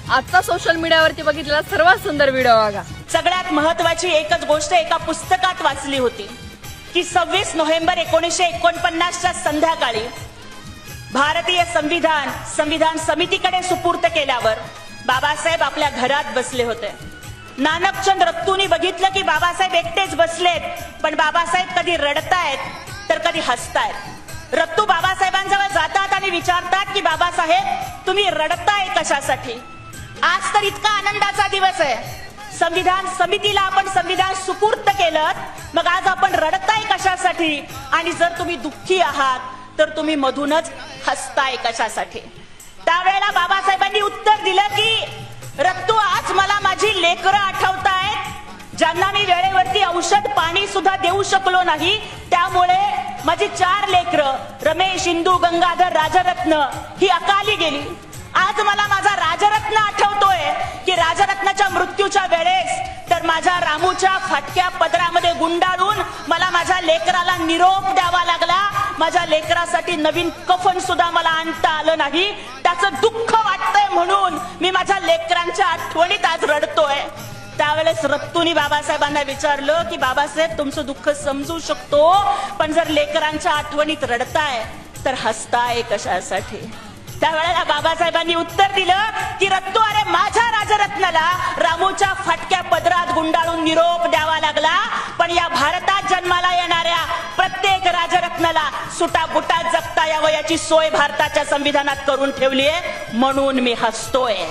आजचा सोशल मीडियावरती बघितलेला सर्वात सुंदर व्हिडिओ बघा. सगळ्यात महत्वाची एकच गोष्ट एका पुस्तकात वाचली होती की 26 नोव्हेंबर 1949च्या संध्याकाळी भारतीय संविधान समितीकडे सुपूर्त केल्यावर बाबासाहेब आपल्या घरात बसले होते. नानकचंद रत्तूंनी बघितलं की बाबासाहेब एकटेच बसलेत, पण बाबासाहेब कधी रडतायत तर कधी हसतायत. रत्तू बाबासाहेबांजवळ जातात आणि विचारतात की बाबासाहेब तुम्ही रडताय कशासाठी? आज तर इतका आनंदाचा दिवस आहे, संविधान समितीला आपण संविधान सुपूर्त केलं, मग आज आपण रडताय कशासाठी? आणि जर तुम्ही दुःखी आहात तर तुम्ही मधूनच हसताय कशासाठी? त्यावेळेला बाबासाहेबांनी उत्तर दिलं की रत्तू, आज मला माझी लेकरं आठवतायत ज्यांना मी वेळेवरती औषध पाणी सुद्धा देऊ शकलो नाही. त्यामुळे माझी 4 लेकरं रमेश, इंदू, गंगाधर, राजरत्न ही अकाली गेली. आज मला माझा राजरत्न आठवतोय की राजरत्नाच्या मृत्यूच्या वेळेस तर माझ्या रामूच्या फाटक्या पदरामध्ये गुंडाळून मला माझ्या लेकराला निरोप द्यावा लागला. माझ्या लेकरासाठी नवीन कफन सुद्धा मला आणता आलं नाही. त्याचं दुःख वाटतंय म्हणून मी माझ्या लेकरांच्या आठवणीत आज रडतोय. त्यावेळेस रत्तूनी बाबासाहेबांना विचारलं की बाबासाहेब, तुमचं दुःख समजू शकतो, पण जर लेकरांच्या आठवणीत रडताय तर हसताय कशासाठी? त्यावेळेला बाबासाहेबांनी उत्तर दिलं की रत्तू, अरे माझ्या राजरत्नाला रामूच्या फाटक्या पदरात गुंडाळून निरोप द्यावा लागला, पण या भारतात जन्माला येणाऱ्या प्रत्येक राजरत्नाला सुटाबुटात जगता यावं याची सोय भारताच्या संविधानात करून ठेवली आहे, म्हणून मी हसतोय.